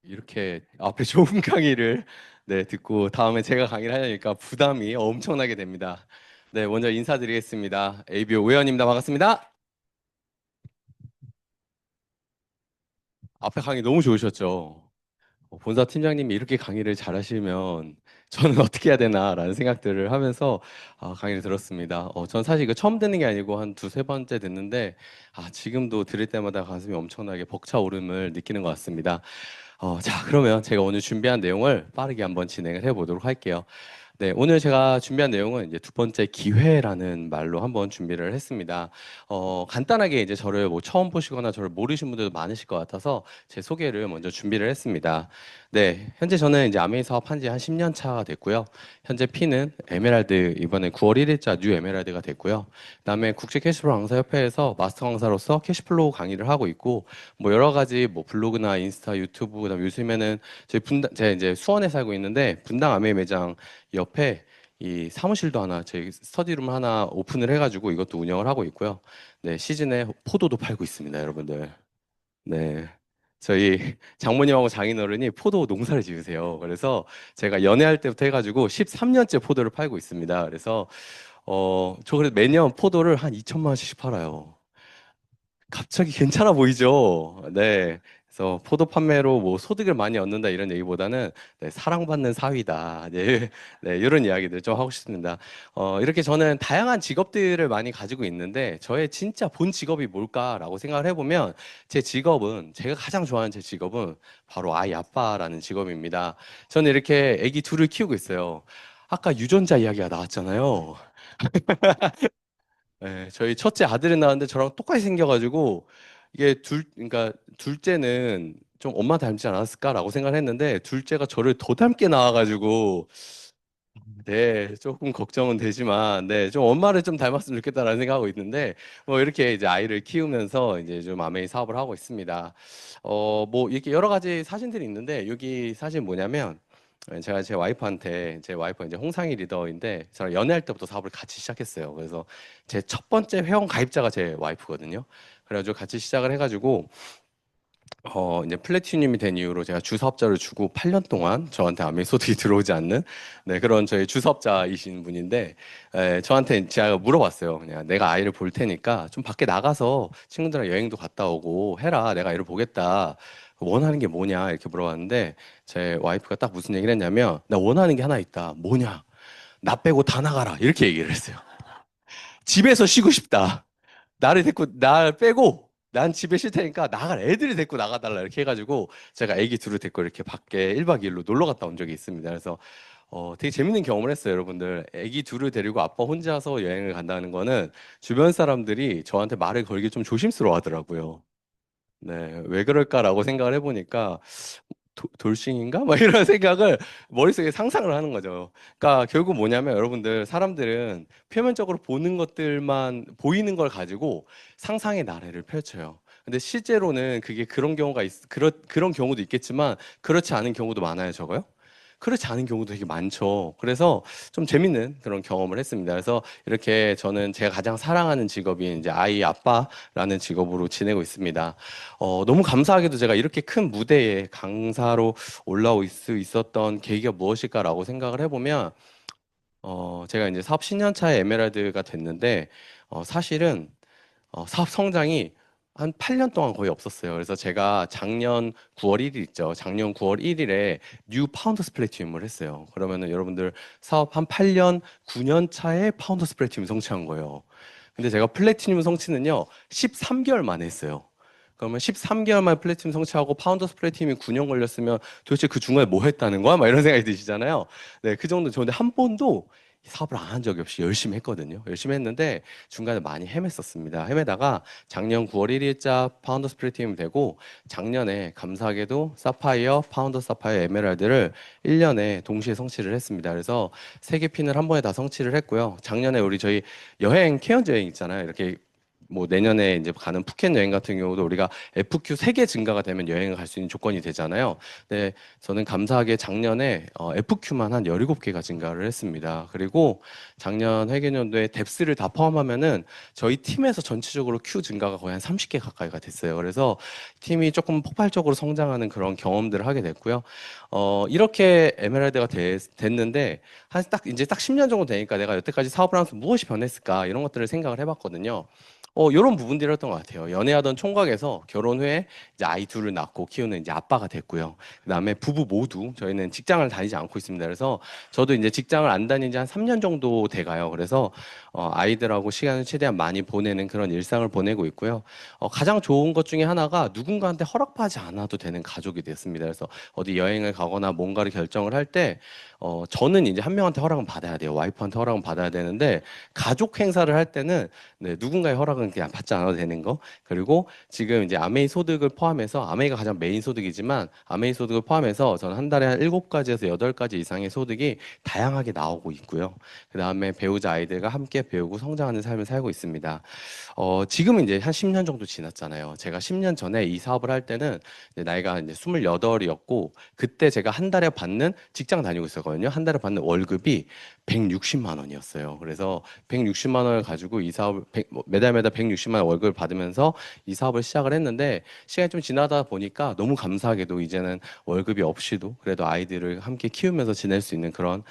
이렇게 앞에 좋은 강의를 듣고 다음에 제가 강의를 하려니까 부담이 엄청나게 됩니다. 네, 먼저 인사드리겠습니다. ABO 우현입니다. 반갑습니다. 앞에 강의 너무 좋으셨죠? 본사 팀장님이 이렇게 강의를 잘하시면 저는 어떻게 해야 되나라는 생각들을 하면서 강의를 들었습니다. 전 사실 이거 처음 듣는 게 아니고 한 두세 번째 듣는데 지금도 들을 때마다 가슴이 엄청나게 벅차오름을 느끼는 것 같습니다. 자, 그러면 제가 오늘 준비한 내용을 빠르게 한번 진행을 해보도록 할게요. 네, 오늘 제가 준비한 내용은 이제 두 번째 기회라는 말로 한번 준비를 했습니다. 간단하게 이제 저를 뭐 처음 보시거나 저를 모르신 분들도 많으실 것 같아서 제 소개를 먼저 준비를 했습니다. 네, 현재 저는 이제 아메이 사업한 지 한 10년 차가 됐고요. 현재 P는 에메랄드 이번에 9월 1일자 뉴 에메랄드가 됐고요. 그다음에 국제 캐시플로우 강사협회에서 마스터 강사로서 캐시플로우 강의를 하고 있고 뭐 여러 가지 뭐 블로그나 인스타, 유튜브 그다음 요즘에는 저희 분당 제가 이제 수원에 살고 있는데 분당 아메이 매장 옆에 이 사무실도 하나 저희 스터디룸 하나 오픈을 해가지고 이것도 운영을 하고 있고요. 네, 시즌에 포도도 팔고 있습니다, 여러분들. 네. 저희 장모님하고 장인어른이 포도 농사를 지으세요. 그래서 제가 연애할 때부터 해가지고 13년째 포도를 팔고 있습니다. 그래서 저 그래도 매년 포도를 한 2천만 원씩 팔아요. 갑자기 괜찮아 보이죠? 네. 그래서 포도 판매로 뭐 소득을 많이 얻는다 이런 얘기보다는 네, 사랑받는 사위다. 네, 네, 이런 이야기들 좀 하고 싶습니다. 이렇게 저는 다양한 직업들을 많이 가지고 있는데 저의 진짜 본 직업이 뭘까라고 생각을 해보면 제 직업은 제가 가장 좋아하는 제 직업은 바로 아이 아빠라는 직업입니다. 저는 이렇게 아기 둘을 키우고 있어요. 아까 유전자 이야기가 나왔잖아요. 네, 저희 첫째 아들이 나왔는데 저랑 똑같이 생겨가지고 이게 그러니까 둘째는 좀 엄마 닮지 않았을까라고 생각을 했는데 둘째가 저를 더 닮게 나와가지고 네, 조금 걱정은 되지만 네, 좀 엄마를 좀 닮았으면 좋겠다라는 생각하고 있는데 뭐 이렇게 이제 아이를 키우면서 이제 좀 아메이 사업을 하고 있습니다. 뭐 이렇게 여러 가지 사진들이 있는데 여기 사진 뭐냐면 제가 제 와이프한테 제 와이프가 이제 홍상희 리더인데 저랑 연애할 때부터 사업을 같이 시작했어요. 그래서 제 첫 번째 회원 가입자가 제 와이프거든요. 그래가지고 같이 시작을 해가지고 이제 플래티늄이 된 이후로 제가 주사업자를 주고 8년 동안 저한테 아무 소득이 들어오지 않는 네, 그런 저희 주사업자이신 분인데 저한테 제가 물어봤어요. 그냥 내가 아이를 볼 테니까 좀 밖에 나가서 친구들이랑 여행도 갔다 오고 해라. 내가 아이를 보겠다. 원하는 게 뭐냐 이렇게 물어봤는데 제 와이프가 딱 무슨 얘기를 했냐면 나 원하는 게 하나 있다. 뭐냐? 나 빼고 다 나가라. 이렇게 얘기를 했어요. 집에서 쉬고 싶다. 날 빼고 난 집에 싫다니까 나갈 애들이 데리고 나가달라 이렇게 해가지고 제가 애기 둘을 데리고 이렇게 밖에 1박 2일로 놀러 갔다 온 적이 있습니다. 그래서 되게 재밌는 경험을 했어요, 여러분들. 애기 둘을 데리고 아빠 혼자서 여행을 간다는 거는 주변 사람들이 저한테 말을 걸기 좀 조심스러워 하더라고요. 네, 왜 그럴까라고 생각을 해보니까 돌싱인가? 막 이런 생각을 머릿속에 상상을 하는 거죠. 그러니까 결국 뭐냐면 여러분들 사람들은 표면적으로 보는 것들만 보이는 걸 가지고 상상의 나래를 펼쳐요. 근데 실제로는 그게 그런 경우가 그런 경우도 있겠지만 그렇지 않은 경우도 많아요, 저거요? 그렇지 않은 경우도 되게 많죠. 그래서 좀 재밌는 그런 경험을 했습니다. 그래서 이렇게 저는 제가 가장 사랑하는 직업인 이제 아이 아빠라는 직업으로 지내고 있습니다. 너무 감사하게도 제가 이렇게 큰 무대에 강사로 올라올 수 있었던 계기가 무엇일까라고 생각을 해보면, 제가 이제 사업 10년 차에 에메랄드가 됐는데, 사실은 사업 성장이 한 8년 동안 거의 없었어요. 그래서 제가 작년 9월 1일 있죠. 작년 9월 1일에 뉴 파운더스 플래티넘을 했어요. 그러면은 여러분들 사업 한 8년, 9년 차에 파운더스 플래티넘 성취한 거예요. 근데 제가 플래티넘 성취는요, 13개월 만에 했어요. 그러면 13개월 만에 플래티넘 성취하고 파운더스 플래티넘이 9년 걸렸으면 도대체 그 중간에 뭐 했다는 거야? 막 이런 생각이 드시잖아요. 네, 그 정도 저는데 한 번도 사업을 안 한 적이 없이 열심히 했거든요. 열심히 했는데 중간에 많이 헤맸었습니다. 헤매다가 작년 9월 1일자 파운더스 플래티넘이 되고 작년에 감사하게도 사파이어, 파운더 사파이어, 에메랄드를 1년에 동시에 성취를 했습니다. 그래서 세 개 핀을 한 번에 다 성취를 했고요. 작년에 우리 저희 여행 케언즈 여행 있잖아요. 이렇게 뭐 내년에 이제 가는 푸켓 여행 같은 경우도 우리가 FQ 3개 증가가 되면 여행을 갈 수 있는 조건이 되잖아요. 근데 저는 감사하게 작년에 FQ만 한 17개가 증가를 했습니다. 그리고 작년 회계연도에 뎁스를 다 포함하면은 저희 팀에서 전체적으로 Q 증가가 거의 한 30개 가까이가 됐어요. 그래서 팀이 조금 폭발적으로 성장하는 그런 경험들을 하게 됐고요. 이렇게 에메랄드가 됐는데 한 이제 딱 10년 정도 되니까 내가 여태까지 사업을 하면서 무엇이 변했을까 이런 것들을 생각을 해봤거든요. 이런 부분들이었던 것 같아요. 연애하던 총각에서 결혼 후에 이제 아이 둘을 낳고 키우는 이제 아빠가 됐고요. 그다음에 부부 모두 저희는 직장을 다니지 않고 있습니다. 그래서 저도 이제 직장을 안 다닌 지 한 3년 정도 돼가요. 그래서 아이들하고 시간을 최대한 많이 보내는 그런 일상을 보내고 있고요. 가장 좋은 것 중에 하나가 누군가한테 허락받지 않아도 되는 가족이 됐습니다. 그래서 어디 여행을 가거나 뭔가를 결정을 할 때 저는 이제 한 명한테 허락은 받아야 돼요. 와이프한테 허락은 받아야 되는데 가족 행사를 할 때는 네, 누군가의 허락은 그냥 받지 않아도 되는 거. 그리고 지금 이제 아메이 소득을 포함해서 아메이가 가장 메인 소득이지만 아메이 소득을 포함해서 저는 한 달에 한 7가지에서 8가지 이상의 소득이 다양하게 나오고 있고요. 그다음에 배우자 아이들과 함께 배우고 성장하는 삶을 살고 있습니다. 지금은 이제 한 10년 정도 지났잖아요. 제가 10년 전에 이 사업을 할 때는 이제 나이가 이제 28이었고 그때 제가 한 달에 받는 직장 다니고 있었거든요. 한 달에 받는 월급이 160만 원이었어요. 그래서 160만 원을 가지고 이 사업을 매달 160만 원 월급을 받으면서 이 사업을 시작을 했는데 시간이 좀 지나다 보니까 너무 감사하게도 이제는 월급이 없이도 그래도 아이들을 함께 키우면서 지낼 수 있는 그런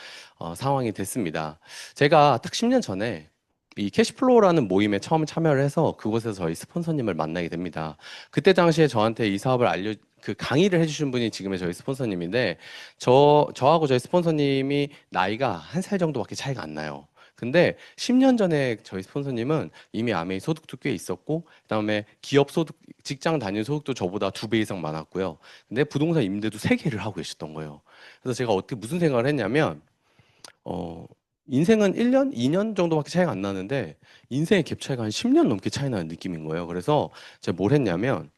상황이 됐습니다. 제가 딱 10년 전에 이 캐시플로우라는 모임에 처음 참여를 해서 그곳에서 저희 스폰서님을 만나게 됩니다. 그때 당시에 저한테 이 사업을 그 강의를 해주신 분이 지금의 저희 스폰서님인데, 저하고 저희 스폰서님이 나이가 한 살 정도밖에 차이가 안 나요. 근데 10년 전에 저희 스폰서님은 이미 아메이 소득도 꽤 있었고, 그다음에 기업 소득, 직장 다니는 소득도 저보다 2배 이상 많았고요. 근데 부동산 임대도 3개를 하고 계셨던 거예요. 그래서 제가 어떻게 무슨 생각을 했냐면, 어, 인생은 1년, 2년 정도밖에 차이가 안 나는데 인생의 갭 차이가 한 10년 넘게 차이 나는 느낌인 거예요. 그래서 제가 뭘 했냐면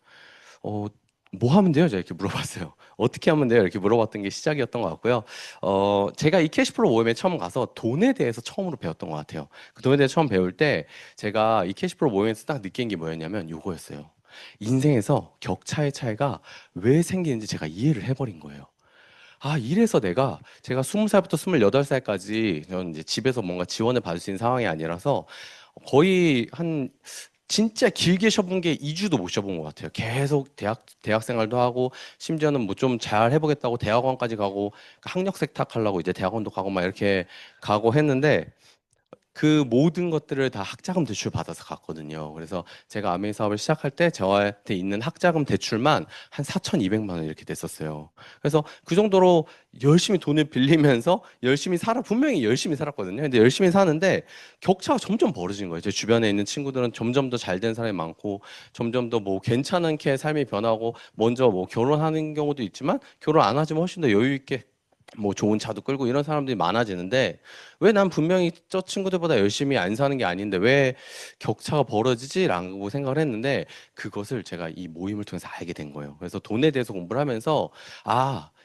어, 뭐 하면 돼요? 제가 이렇게 물어봤어요. 어떻게 하면 돼요? 이렇게 물어봤던 게 시작이었던 것 같고요. 제가 이 캐시플로우 모임에 처음 가서 돈에 대해서 처음으로 배웠던 것 같아요. 그 돈에 대해서 처음 배울 때 제가 이 캐시플로우 모임에서 딱 느낀 게 뭐였냐면 요거였어요. 인생에서 격차의 차이가 왜 생기는지 제가 이해를 해버린 거예요. 이래서 제가 20살부터 28살까지 저는 이제 집에서 뭔가 지원을 받을 수 있는 상황이 아니라서 거의 한 진짜 길게 쉬어본 게 2주도 못 쉬어본 것 같아요. 계속 대학 생활도 하고 심지어는 뭐 좀 잘 해보겠다고 대학원까지 가고 학력 세탁하려고 이제 대학원도 가고 막 이렇게 가고 했는데 그 모든 것들을 다 학자금 대출 받아서 갔거든요. 그래서 제가 아메이 사업을 시작할 때 저한테 있는 학자금 대출만 한 4,200만 원 이렇게 됐었어요. 그래서 그 정도로 열심히 돈을 빌리면서 열심히 분명히 열심히 살았거든요. 근데 열심히 사는데 격차가 점점 벌어진 거예요. 제 주변에 있는 친구들은 점점 더 잘 된 사람이 많고 점점 더 뭐 괜찮게 삶이 변하고 먼저 뭐 결혼하는 경우도 있지만 결혼 안 하지만 훨씬 더 여유 있게 뭐 좋은 차도 끌고 이런 사람들이 많아지는데 왜 난 분명히 저 친구들보다 열심히 안 사는 게 아닌데 왜 격차가 벌어지지라고 생각을 했는데 그것을 제가 이 모임을 통해서 알게 된 거예요. 그래서 돈에 대해서 공부를 하면서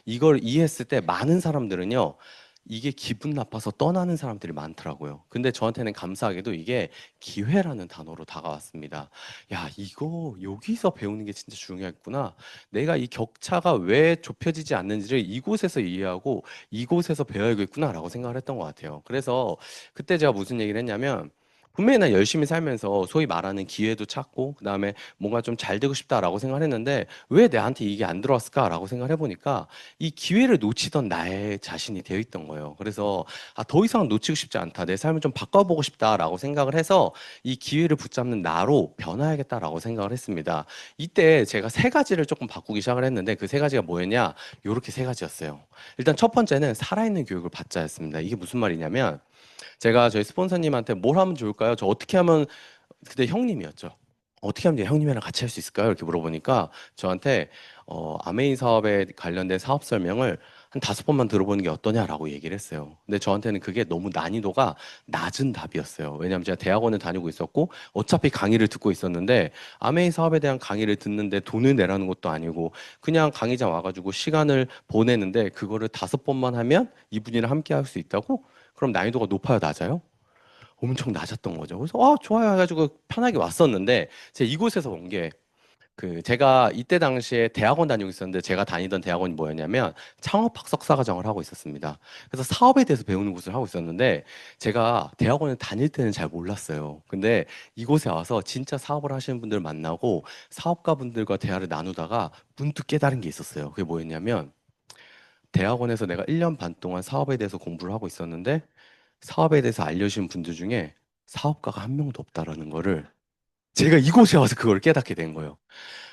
이걸 이해했을 때 많은 사람들은요. 이게 기분 나빠서 떠나는 사람들이 많더라고요. 근데 저한테는 감사하게도 이게 기회라는 단어로 다가왔습니다. 야, 이거 여기서 배우는 게 진짜 중요했구나. 내가 이 격차가 왜 좁혀지지 않는지를 이곳에서 이해하고 이곳에서 배워야겠구나라고 생각을 했던 것 같아요. 그래서 그때 제가 무슨 얘기를 했냐면 분명히 난 열심히 살면서 소위 말하는 기회도 찾고 그다음에 뭔가 좀 잘 되고 싶다라고 생각을 했는데 왜 나한테 이게 안 들어왔을까라고 생각을 해보니까 이 기회를 놓치던 나의 자신이 되어 있던 거예요. 그래서 더 이상 놓치고 싶지 않다. 내 삶을 좀 바꿔보고 싶다라고 생각을 해서 이 기회를 붙잡는 나로 변화하겠다라고 생각을 했습니다. 이때 제가 3가지를 조금 바꾸기 시작을 했는데 그 3가지가 뭐였냐? 요렇게 3가지였어요. 일단 첫 번째는 살아있는 교육을 받자였습니다. 이게 무슨 말이냐면 제가 저희 스폰서님한테 뭘 하면 좋을까요? 저 어떻게 하면 그때 형님이었죠. 어떻게 하면 이제 형님이랑 같이 할 수 있을까요? 이렇게 물어보니까 저한테 아메이 사업에 관련된 사업 설명을 한 5번만 들어보는 게 어떠냐라고 얘기를 했어요. 근데 저한테는 그게 너무 난이도가 낮은 답이었어요. 왜냐하면 제가 대학원을 다니고 있었고 어차피 강의를 듣고 있었는데 아메이 사업에 대한 강의를 듣는데 돈을 내라는 것도 아니고 그냥 강의장 와가지고 시간을 보내는데 그거를 5번만 하면 이분이랑 함께 할 수 있다고? 그럼 난이도가 높아요, 낮아요? 엄청 낮았던 거죠. 그래서 좋아요 해가지고 편하게 왔었는데 제가 이곳에서 온 게 제가 이때 당시에 대학원 다니고 있었는데 제가 다니던 대학원이 뭐였냐면 창업학 석사과정을 하고 있었습니다. 그래서 사업에 대해서 배우는 곳을 하고 있었는데 제가 대학원을 다닐 때는 잘 몰랐어요. 근데 이곳에 와서 진짜 사업을 하시는 분들 만나고 사업가분들과 대화를 나누다가 문득 깨달은 게 있었어요. 그게 뭐였냐면 대학원에서 내가 1년 반 동안 사업에 대해서 공부를 하고 있었는데 사업에 대해서 알려주신 분들 중에 사업가가 한 명도 없다라는 거를 제가 이곳에 와서 그걸 깨닫게 된 거예요.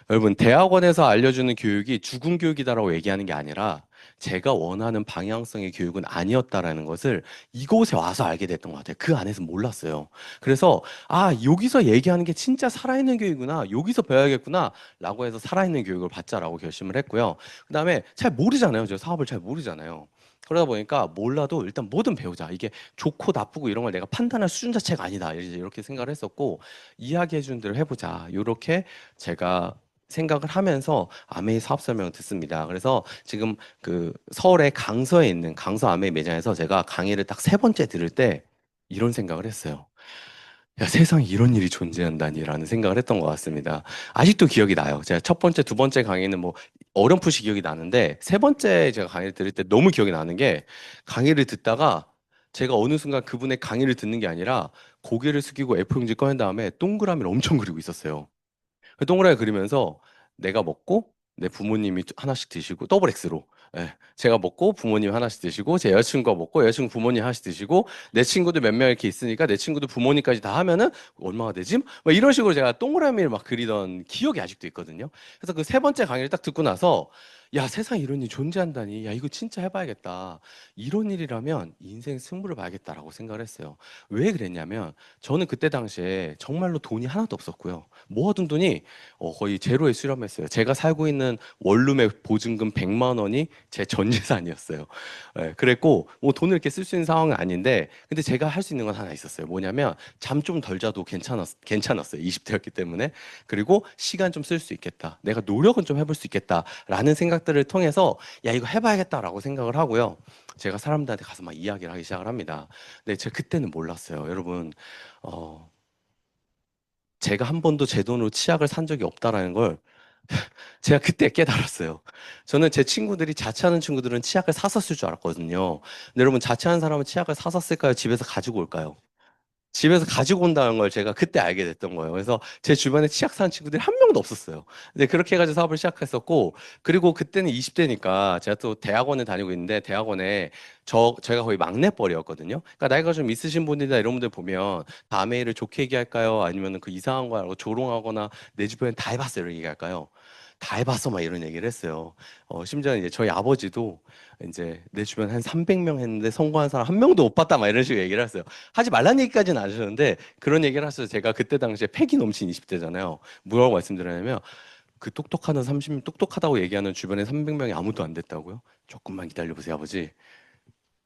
여러분, 대학원에서 알려주는 교육이 죽은 교육이다라고 얘기하는 게 아니라 제가 원하는 방향성의 교육은 아니었다라는 것을 이곳에 와서 알게 됐던 것 같아요. 그 안에서 몰랐어요. 그래서, 여기서 얘기하는 게 진짜 살아있는 교육이구나. 여기서 배워야겠구나. 라고 해서 살아있는 교육을 받자라고 결심을 했고요. 그 다음에 잘 모르잖아요. 저 사업을 잘 모르잖아요. 그러다 보니까 몰라도 일단 뭐든 배우자. 이게 좋고 나쁘고 이런 걸 내가 판단할 수준 자체가 아니다. 이렇게 생각을 했었고, 이야기해 준 대로 해보자. 이렇게 제가 생각을 하면서 아메이 사업 설명을 듣습니다. 그래서 지금 서울의 강서에 있는 강서 아메이 매장에서 제가 강의를 딱 세 번째 들을 때 이런 생각을 했어요. 야, 세상에 이런 일이 존재한다니라는 생각을 했던 것 같습니다. 아직도 기억이 나요. 제가 첫 번째, 두 번째 강의는 뭐 어렴풋이 기억이 나는데 세 번째 제가 강의를 들을 때 너무 기억이 나는 게 강의를 듣다가 제가 어느 순간 그분의 강의를 듣는 게 아니라 고개를 숙이고 A4용지 꺼낸 다음에 동그라미를 엄청 그리고 있었어요. 그 동그라미 그리면서 내가 먹고 내 부모님이 하나씩 드시고 더블 X로 예, 제가 먹고 부모님 하나씩 드시고 제 여자친구가 먹고 여자친구 부모님 하나씩 드시고 내 친구들 몇 명 이렇게 있으니까 내 친구들 부모님까지 다 하면은 얼마가 되지? 뭐 이런 식으로 제가 동그라미를 막 그리던 기억이 아직도 있거든요. 그래서 그 세 번째 강의를 딱 듣고 나서 야, 세상에 이런 일이 존재한다니. 야, 이거 진짜 해봐야겠다. 이런 일이라면 인생 승부를 봐야겠다라고 생각을 했어요. 왜 그랬냐면 저는 그때 당시에 정말로 돈이 하나도 없었고요. 모아둔 돈이 거의 제로에 수렴했어요. 제가 살고 있는 원룸의 보증금 100만 원이 제 전 재산이었어요. 예, 그랬고 뭐 돈을 이렇게 쓸 수 있는 상황은 아닌데 근데 제가 할 수 있는 건 하나 있었어요. 뭐냐면 잠 좀 덜 자도 괜찮았어요. 20대였기 때문에. 그리고 시간 좀 쓸 수 있겠다. 내가 노력은 좀 해볼 수 있겠다라는 생각들을 통해서 야 이거 해봐야겠다라고 생각을 하고요. 제가 사람들한테 가서 막 이야기를 하기 시작을 합니다. 근데 제가 그때는 몰랐어요. 여러분 어, 제가 한 번도 제 돈으로 치약을 산 적이 없다라는 걸 제가 그때 깨달았어요. 저는 제 친구들이 자취하는 친구들은 치약을 사서 쓸 줄 알았거든요. 근데 여러분 자취하는 사람은 치약을 사서 쓸까요? 집에서 가지고 올까요? 집에서 가지고 온다는 걸 제가 그때 알게 됐던 거예요. 그래서 제 주변에 치약 사는 친구들이 한 명도 없었어요. 근데 그렇게 해가지고 사업을 시작했었고, 그리고 그때는 20대니까 제가 또 대학원에 다니고 있는데 대학원에 제가 거의 막내뻘이었거든요. 그러니까 나이가 좀 있으신 분들이나 이런 분들 보면 다음에 일을 좋게 얘기할까요? 아니면 그 이상한 거 알고 조롱하거나 내 주변에 다 해봤어요. 이렇게 얘기할까요? 다 해봤어. 막 이런 얘기를 했어요. 심지어 이제 저희 아버지도 이제 내 주변 한 300명 했는데 성공한 사람 한 명도 못 봤다. 막 이런 식으로 얘기를 했어요. 하지 말란 얘기까지는 안 하셨는데 그런 얘기를 하셔서 제가 그때 당시에 패기 넘친 20대잖아요. 뭐라고 말씀드리냐면 그 똑똑하는 30, 똑똑하다고 얘기하는 주변에 300명이 아무도 안 됐다고요? 조금만 기다려보세요, 아버지.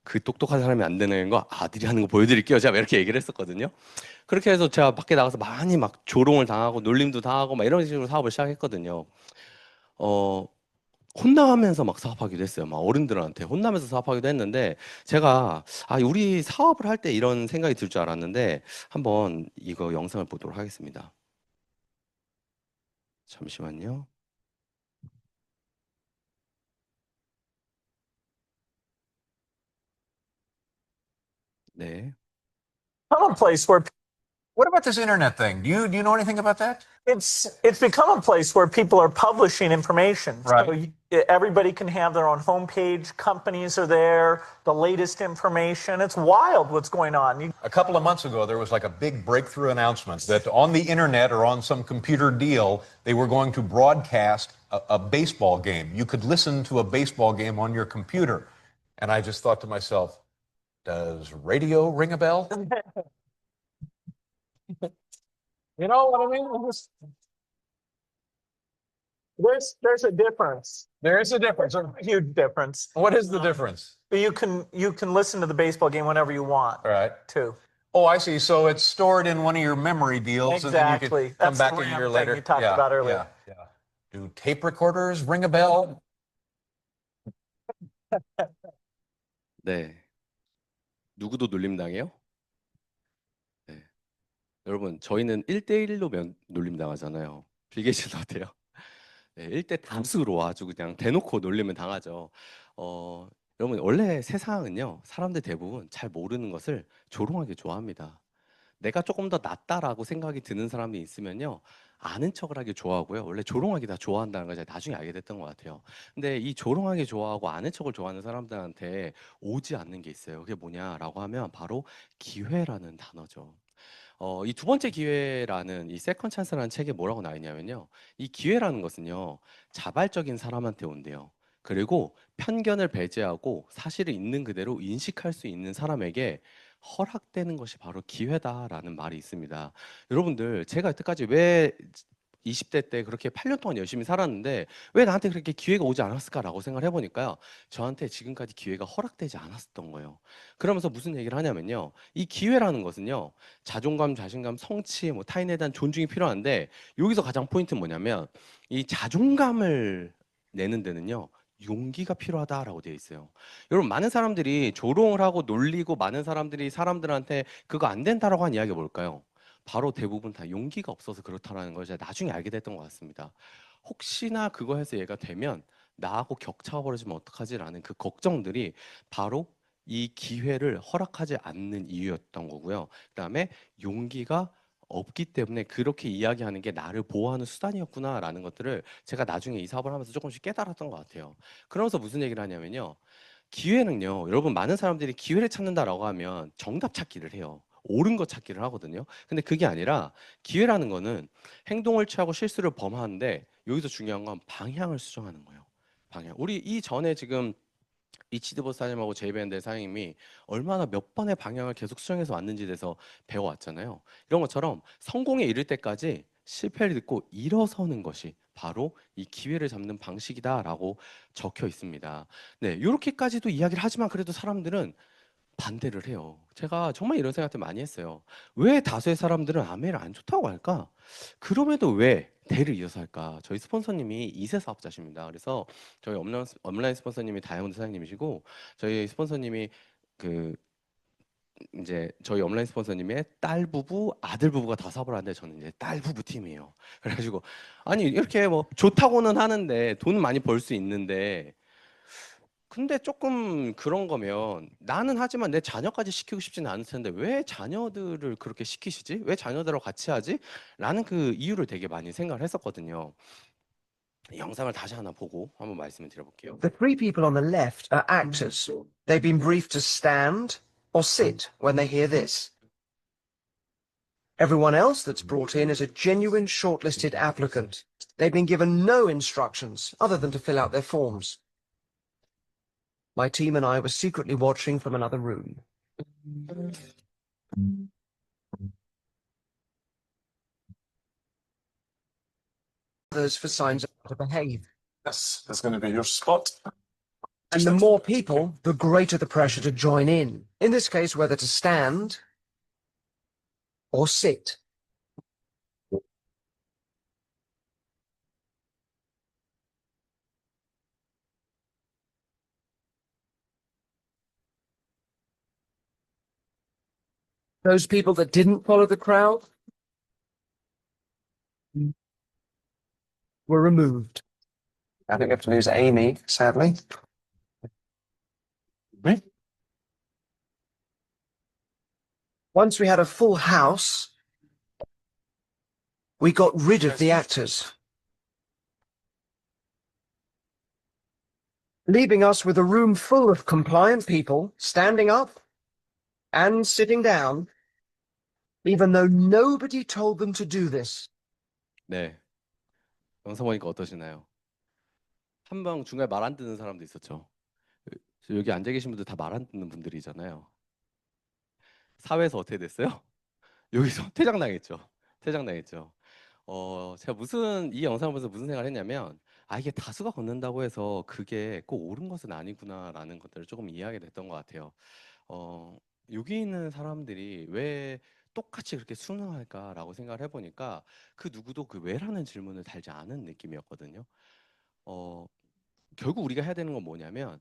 그 똑똑한 사람이 안 되는 거 아들이 하는 거 보여드릴게요. 제가 이렇게 얘기를 했었거든요. 그렇게 해서 제가 밖에 나가서 많이 막 조롱을 당하고 놀림도 당하고 막 이런 식으로 사업을 시작했거든요. 어, 혼나면서 막 사업하기도 했어요. 막 어른들한테 혼나면서 사업하기도 했는데 제가 우리 사업을 할 때 이런 생각이 들 줄 알았는데 한번 이거 영상을 보도록 하겠습니다. 잠시만요. 네. Commonplace where What about this internet thing? Do you know anything about that? it's become a place where people are publishing information. Right. So everybody can have their own homepage. Companies are there. The latest information. It's wild what's going on. A couple of months ago, there was like a big breakthrough announcement that on the internet or on some computer deal, they were going to broadcast a baseball game. You could listen to a baseball game on your computer. And I just thought to myself, does radio ring a bell? You know what I mean? There's a difference. There is a difference. A huge difference. What is the difference? But you can listen to the baseball game whenever you want. All right. Too. Oh, I see. So it's stored in one of your memory deals, and then you Exactly. can come That's back the a year RAM thing later. you talked about earlier. Yeah. Do tape recorders ring a bell? 네. 누구도 놀림 당해요? 여러분, 저희는 1대1로 놀림 당하잖아요. 빌 게이츠는 어때요? 네, 1대 다수로 아주 그냥 대놓고 놀림을 당하죠. 여러분, 원래 세상은요, 사람들 대부분 잘 모르는 것을 조롱하기 좋아합니다. 내가 조금 더 낫다라고 생각이 드는 사람이 있으면요, 아는 척을 하기 좋아하고요. 원래 조롱하기 다 좋아한다는 걸 제가 나중에 알게 됐던 것 같아요. 근데 이 조롱하기 좋아하고 아는 척을 좋아하는 사람들한테 오지 않는 게 있어요. 그게 뭐냐라고 하면 바로 기회라는 단어죠. 이 두 번째 기회라는 이 세컨 찬스라는 책에 뭐라고 나와 있냐면요. 이 기회라는 것은요. 자발적인 사람한테 온대요. 그리고 편견을 배제하고 사실을 있는 그대로 인식할 수 있는 사람에게 허락되는 것이 바로 기회다라는 말이 있습니다. 여러분들, 제가 여태까지 왜 20대 때 그렇게 8년 동안 열심히 살았는데 왜 나한테 그렇게 기회가 오지 않았을까라고 생각을 해보니까요. 저한테 지금까지 기회가 허락되지 않았었던 거예요. 그러면서 무슨 얘기를 하냐면요. 이 기회라는 것은요. 자존감, 자신감, 성취, 뭐 타인에 대한 존중이 필요한데 여기서 가장 포인트는 뭐냐면 이 자존감을 내는 데는요. 용기가 필요하다라고 되어 있어요. 여러분 많은 사람들이 조롱을 하고 놀리고 많은 사람들이 사람들한테 그거 안 된다라고 한 이야기가 뭘까요? 바로 대부분 다 용기가 없어서 그렇다라는 걸 제가 나중에 알게 됐던 것 같습니다. 혹시나 그거 해서 얘가 되면 나하고 격차가 벌어지면 어떡하지라는 그 걱정들이 바로 이 기회를 허락하지 않는 이유였던 거고요. 그다음에 용기가 없기 때문에 그렇게 이야기하는 게 나를 보호하는 수단이었구나라는 것들을 제가 나중에 이 사업을 하면서 조금씩 깨달았던 것 같아요. 그러면서 무슨 얘기를 하냐면요. 기회는요, 여러분 많은 사람들이 기회를 찾는다라고 하면 정답 찾기를 해요. 옳은 것 찾기를 하거든요. 근데 그게 아니라 기회라는 거는 행동을 취하고 실수를 범하는데 여기서 중요한 건 방향을 수정하는 거예요. 방향. 우리 이전에 지금 이치드버 사장님하고 제이밴드 사장님이 얼마나 몇 번의 방향을 계속 수정해서 왔는지에 대해서 배워왔잖아요. 이런 것처럼 성공에 이를 때까지 실패를 듣고 일어서는 것이 바로 이 기회를 잡는 방식이다라고 적혀 있습니다. 네, 이렇게까지도 이야기를 하지만 그래도 사람들은 반대를 해요. 제가 정말 이런 생각들 많이 했어요. 왜 다수의 사람들은 아메를 안 좋다고 할까? 그럼에도 왜 대를 이어서 할까? 저희 스폰서님이 2세 사업자십니다. 그래서 저희 업라인 스폰서님이 다이아몬드 사장님이시고 저희 스폰서님이 그 이제 저희 업라인 스폰서님의 딸 부부, 아들 부부가 다 사업을 하는데 저는 이제 딸 부부 팀이에요. 그래가지고 아니 이렇게 뭐 좋다고는 하는데 돈 많이 벌 수 있는데 근데 조금 그런 거면 나는 하지만 내 자녀까지 시키고 싶지는 않을 텐데 왜 자녀들을 그렇게 시키시지? 왜 자녀들하고 같이 하지? 라는 그 이유를 되게 많이 생각을 했었거든요. 이 영상을 다시 하나 보고 한번 말씀을 드려볼게요. The three people on the left are actors. They've been briefed to stand or sit when they hear this. Everyone else that's brought in is a genuine shortlisted applicant. They've been given no instructions other than to fill out their forms. My team and I were secretly watching from another room. Others for signs of how to behave. That's going to be your spot. And the more people, the greater the pressure to join in. In this case, whether to stand or sit. Those people that didn't follow the crowd were removed. I think we have to lose Amy, sadly. Once we had a full house, we got rid of the actors, leaving us with a room full of compliant people standing up and sitting down, even though nobody told them to do this. 네, 영상 보니까 어떠시나요? 한 명 중간에 말 안 듣는 사람도 있었죠. 여기 앉아 계신 분들 다 말 안 듣는 분들이잖아요. 사회에서 어떻게 됐어요? 여기서 퇴장당했죠. 퇴장당했죠. 제가 이 영상을 보면서 무슨 생각을 했냐면, 아, 이게 다수가 걷는다고 해서 그게 꼭 옳은 것은 아니구나라는 것들을 조금 이해하게 됐던 것 같아요. 어, 여기 있는 사람들이 왜 똑같이 그렇게 순응할까라고 생각을 해보니까 그 누구도 그 왜라는 질문을 달지 않은 느낌이었거든요. 어, 결국 우리가 해야 되는 건 뭐냐면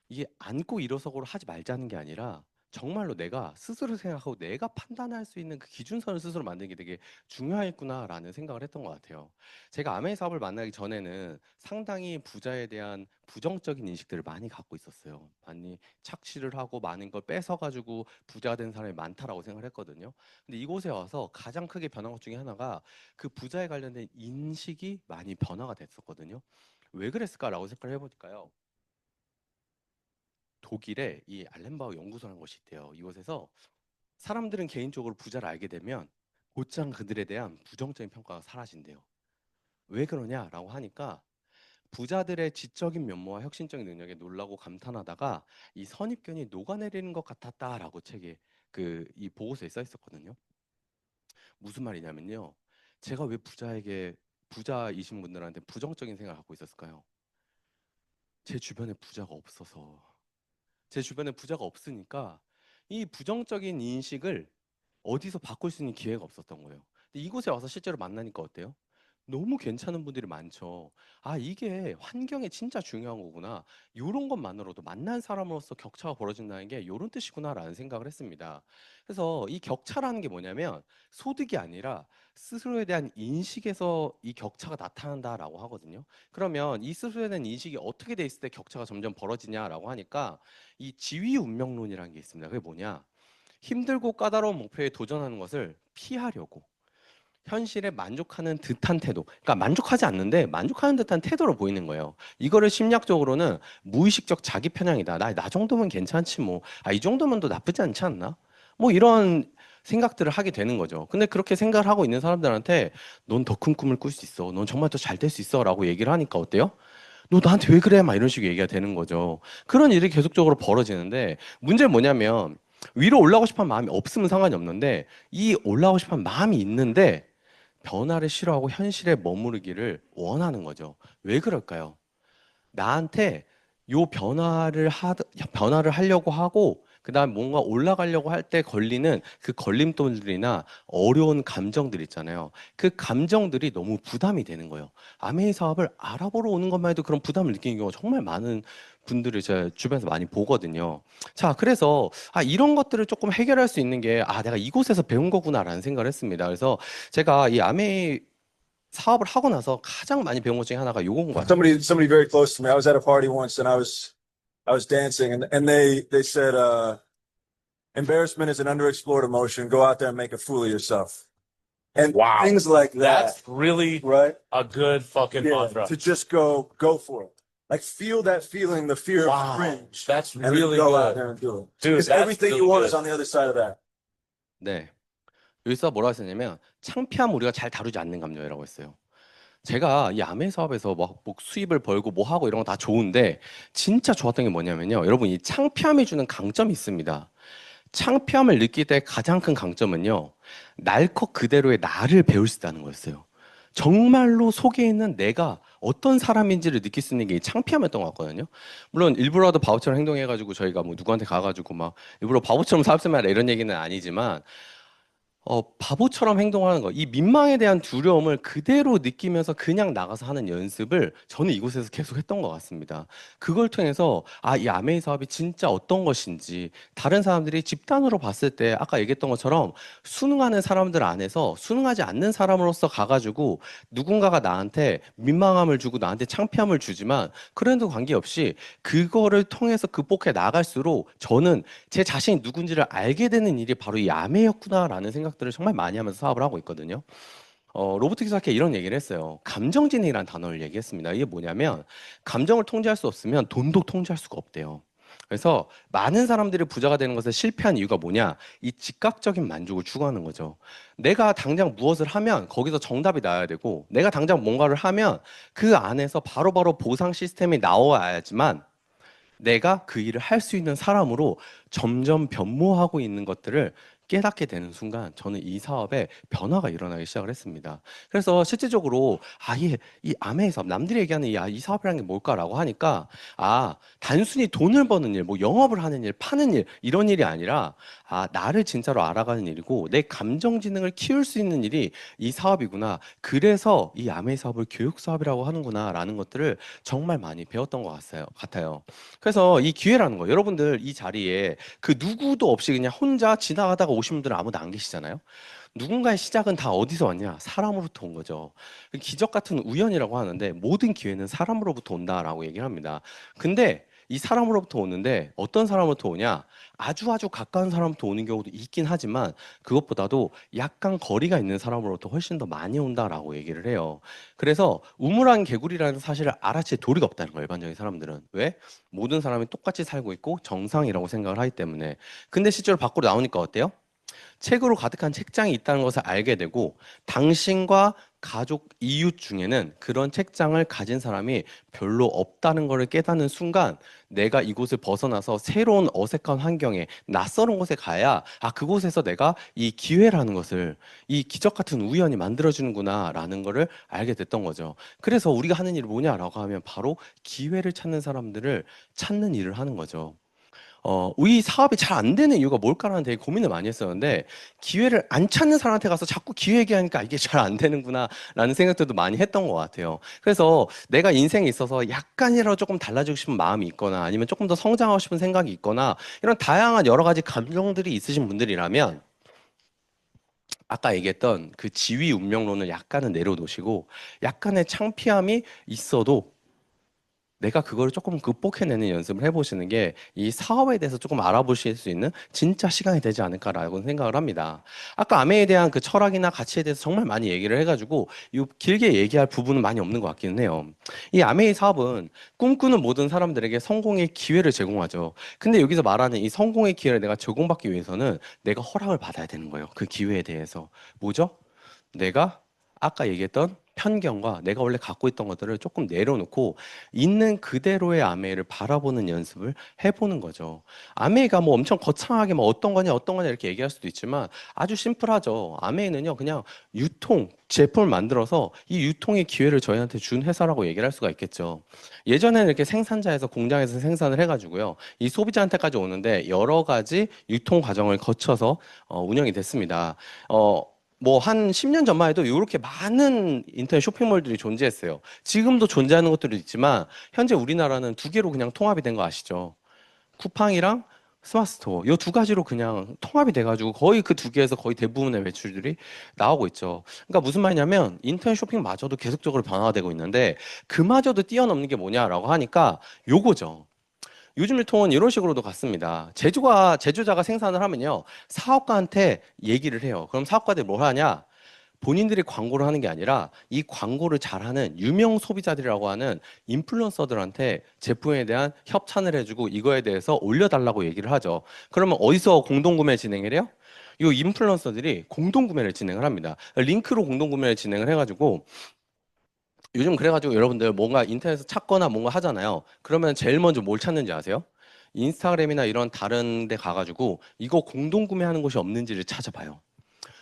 이게 앉고 일어서고를 하지 말자는 게 아니라 정말로 내가 스스로 생각하고 내가 판단할 수 있는 그 기준선을 스스로 만드는 게 되게 중요하겠구나라는 생각을 했던 것 같아요. 제가 아메이 사업을 만나기 전에는 상당히 부자에 대한 부정적인 인식들을 많이 갖고 있었어요. 많이 착취를 하고 많은 걸 뺏어가지고 부자 된 사람이 많다라고 생각을 했거든요. 근데 이곳에 와서 가장 크게 변한 것 중에 하나가 그 부자에 관련된 인식이 많이 변화가 됐었거든요. 왜 그랬을까라고 생각을 해보니까요. 독일에 이 알렌바우 연구소라는 곳이 있대요. 이곳에서 사람들은 개인적으로 부자를 알게 되면 곧장 그들에 대한 부정적인 평가가 사라진대요. 왜 그러냐라고 하니까 부자들의 지적인 면모와 혁신적인 능력에 놀라고 감탄하다가 이 선입견이 녹아내리는 것 같았다라고 책에 이 보고서에 써 있었거든요. 무슨 말이냐면요. 제가 왜 부자이신 분들한테 부정적인 생각을 갖고 있었을까요? 제 주변에 부자가 없어서. 제 주변에 부자가 없으니까 이 부정적인 인식을 어디서 바꿀 수 있는 기회가 없었던 거예요. 근데 이곳에 와서 실제로 만나니까 어때요? 너무 괜찮은 분들이 많죠. 아, 이게 환경이 진짜 중요한 거구나. 요런 것만으로도 만난 사람으로서 격차가 벌어진다는 게 요런 뜻이구나라는 생각을 했습니다. 그래서 이 격차라는 게 뭐냐면 소득이 아니라 스스로에 대한 인식에서 이 격차가 나타난다라고 하거든요. 그러면 이 스스로에 대한 인식이 어떻게 돼 있을 때 격차가 점점 벌어지냐라고 하니까 이 지위 운명론이라는 게 있습니다. 그게 뭐냐? 힘들고 까다로운 목표에 도전하는 것을 피하려고 현실에 만족하는 듯한 태도, 그러니까 만족하지 않는데 만족하는 듯한 태도로 보이는 거예요. 이거를 심리학적으로는 무의식적 자기 편향이다. 나 정도면 괜찮지 뭐. 이 정도면 또 나쁘지 않지 않나? 뭐 이런 생각들을 하게 되는 거죠. 근데 그렇게 생각을 하고 있는 사람들한테 넌 더 큰 꿈을 꿀 수 있어. 넌 정말 더 잘 될 수 있어. 라고 얘기를 하니까 어때요? 너 나한테 왜 그래? 막 이런 식으로 얘기가 되는 거죠. 그런 일이 계속적으로 벌어지는데 문제는 뭐냐면 위로 올라가고 싶은 마음이 없으면 상관이 없는데 이 올라가고 싶은 마음이 있는데 변화를 싫어하고 현실에 머무르기를 원하는 거죠. 왜 그럴까요? 나한테 요 변화를 하려고 하고 그다음 뭔가 올라가려고 할 때 걸리는 그 걸림돌들이나 어려운 감정들 있잖아요. 그 감정들이 너무 부담이 되는 거예요. 아메이 사업을 알아보러 오는 것만 해도 그런 부담을 느끼는 경우가 정말 많은 분들을 제 주변에서 많이 보거든요. 자, 그래서 이런 것들을 조금 해결할 수 있는 게 내가 이곳에서 배운 거구나라는 생각을 했습니다. 그래서 제가 이 아메이 사업을 하고 나서 가장 많이 배운 것 중에 하나가 요건 것 같아요. Somebody very close to me. I was at a party once and I was dancing and they said embarrassment is an underexplored emotion. Go out there and make a fool of yourself. And Wow. things like that. That's really Right? a good fucking Yeah, mantra. to just go for it. Like feel that feeling, the fear of Wow. cringe. That's And then really go out good. there and do it. Dude, Because that's everything really you want good. is on the other side of that. 네. 여기서 뭐라고 했었냐면 창피함 우리가 잘 다루지 않는 감정이라고 했어요. 제가 이 아메 사업에서 뭐 수입을 벌고 뭐 하고 이런 거 다 좋은데 진짜 좋았던 게 뭐냐면요. 여러분 이 창피함이 주는 강점이 있습니다. 창피함을 느낄 때 가장 큰 강점은요. 날것 그대로의 나를 배울 수 있다는 거였어요. 정말로 속에 있는 내가 어떤 사람인지를 느낄 수 있는 게 이 창피함이었던 것 같거든요. 물론 일부러라도 바보처럼 행동해가지고 저희가 뭐 누구한테 가가지고 막 일부러 바보처럼 사업 좀 해라 이런 얘기는 아니지만 바보처럼 행동하는 거, 이 민망에 대한 두려움을 그대로 느끼면서 그냥 나가서 하는 연습을 저는 이곳에서 계속 했던 것 같습니다. 그걸 통해서 이 아메이 사업이 진짜 어떤 것인지 다른 사람들이 집단으로 봤을 때 아까 얘기했던 것처럼 순응하는 사람들 안에서 순응하지 않는 사람으로서 가가지고 누군가가 나한테 민망함을 주고 나한테 창피함을 주지만 그래도 관계없이 그거를 통해서 극복해 나갈수록 저는 제 자신이 누군지를 알게 되는 일이 바로 이 아메였구나라는 생각들을 정말 많이 하면서 사업을 하고 있거든요. 로버트 키사케 이런 얘기를 했어요. 감정지능이라는 단어를 얘기했습니다. 이게 뭐냐면 감정을 통제할 수 없으면 돈도 통제할 수가 없대요. 그래서 많은 사람들이 부자가 되는 것에 실패한 이유가 뭐냐? 이 즉각적인 만족을 추구하는 거죠. 내가 당장 무엇을 하면 거기서 정답이 나와야 되고 내가 당장 뭔가를 하면 그 안에서 바로바로 보상 시스템이 나와야지만 내가 그 일을 할 수 있는 사람으로 점점 변모하고 있는 것들을 깨닫게 되는 순간 저는 이 사업에 변화가 일어나기 시작을 했습니다. 그래서 실질적으로 이 아메이 사업, 남들이 얘기하는 이 사업이라는 게 뭘까라고 하니까 단순히 돈을 버는 일, 뭐 영업을 하는 일, 파는 일 이런 일이 아니라 나를 진짜로 알아가는 일이고 내 감정 지능을 키울 수 있는 일이 이 사업이구나. 그래서 이 아메이 사업을 교육 사업이라고 하는구나라는 것들을 정말 많이 배웠던 것 같아요. 그래서 이 기회라는 거, 여러분들 이 자리에 그 누구도 없이 그냥 혼자 지나가다가 오신 분들은 아무도 안 계시잖아요. 누군가의 시작은 다 어디서 왔냐? 사람으로부터 온 거죠. 기적 같은 우연이라고 하는데 모든 기회는 사람으로부터 온다라고 얘기를 합니다. 근데 이 사람으로부터 오는데 어떤 사람으로부터 오냐? 아주 가까운 사람부터 오는 경우도 있긴 하지만 그것보다도 약간 거리가 있는 사람으로부터 훨씬 더 많이 온다라고 얘기를 해요. 그래서 우물안 개구리라는 사실을 알아챌 도리가 없다는 거예요, 일반적인 사람들은. 왜? 모든 사람이 똑같이 살고 있고 정상이라고 생각을 하기 때문에. 근데 실제로 밖으로 나오니까 어때요? 책으로 가득한 책장이 있다는 것을 알게 되고 당신과 가족, 이웃 중에는 그런 책장을 가진 사람이 별로 없다는 것을 깨닫는 순간 내가 이곳을 벗어나서 새로운 어색한 환경에 낯설은 곳에 가야 그곳에서 내가 이 기회라는 것을 이 기적 같은 우연이 만들어주는구나 라는 것을 알게 됐던 거죠. 그래서 우리가 하는 일이 뭐냐라고 하면 바로 기회를 찾는 사람들을 찾는 일을 하는 거죠. 이 사업이 잘 안 되는 이유가 뭘까라는 되게 고민을 많이 했었는데 기회를 안 찾는 사람한테 가서 자꾸 기회 얘기하니까 이게 잘 안 되는구나라는 생각들도 많이 했던 것 같아요. 그래서 내가 인생에 있어서 약간이라도 조금 달라지고 싶은 마음이 있거나 아니면 조금 더 성장하고 싶은 생각이 있거나 이런 다양한 여러 가지 감정들이 있으신 분들이라면 아까 얘기했던 그 지위 운명론을 약간은 내려놓으시고 약간의 창피함이 있어도 내가 그거를 조금 극복해내는 연습을 해보시는 게 이 사업에 대해서 조금 알아보실 수 있는 진짜 시간이 되지 않을까라고 생각을 합니다. 아까 아메에 대한 그 철학이나 가치에 대해서 정말 많이 얘기를 해가지고 이 길게 얘기할 부분은 많이 없는 것 같기는 해요. 이 아메이 사업은 꿈꾸는 모든 사람들에게 성공의 기회를 제공하죠. 근데 여기서 말하는 이 성공의 기회를 내가 제공받기 위해서는 내가 허락을 받아야 되는 거예요. 그 기회에 대해서. 뭐죠? 내가 아까 얘기했던 편견과 내가 원래 갖고 있던 것들을 조금 내려놓고 있는 그대로의 아메이를 바라보는 연습을 해보는 거죠. 아메이가 뭐 엄청 거창하게 뭐 어떤 거냐 이렇게 얘기할 수도 있지만 아주 심플하죠. 아메이는요 그냥 유통 제품을 만들어서 이 유통의 기회를 저희한테 준 회사라고 얘기를 할 수가 있겠죠. 예전에는 이렇게 생산자에서 공장에서 생산을 해가지고요 이 소비자한테까지 오는데 여러 가지 유통 과정을 거쳐서 운영이 됐습니다. 뭐 한 10년 전만 해도 이렇게 많은 인터넷 쇼핑몰들이 존재했어요. 지금도 존재하는 것들도 있지만 현재 우리나라는 두 개로 그냥 통합이 된 거 아시죠? 쿠팡이랑 스마트스토어 이 두 가지로 그냥 통합이 돼가지고 거의 그 두 개에서 거의 대부분의 매출들이 나오고 있죠. 그러니까 무슨 말이냐면 인터넷 쇼핑마저도 계속적으로 변화되고 있는데 그마저도 뛰어넘는 게 뭐냐라고 하니까 요거죠. 요즘 유통은 이런 식으로도 갔습니다. 제조자가 생산을 하면요. 사업가한테 얘기를 해요. 그럼 사업가들이 뭘 하냐? 본인들이 광고를 하는 게 아니라 이 광고를 잘하는 유명 소비자들이라고 하는 인플루언서들한테 제품에 대한 협찬을 해주고 이거에 대해서 올려달라고 얘기를 하죠. 그러면 어디서 공동구매 진행을 해요? 이 인플루언서들이 공동구매를 진행을 합니다. 링크로 공동구매를 진행을 해가지고 요즘 그래가지고 여러분들 뭔가 인터넷에서 찾거나 뭔가 하잖아요. 그러면 제일 먼저 뭘 찾는지 아세요? 인스타그램이나 이런 다른 데 가가지고 이거 공동 구매하는 곳이 없는지를 찾아봐요.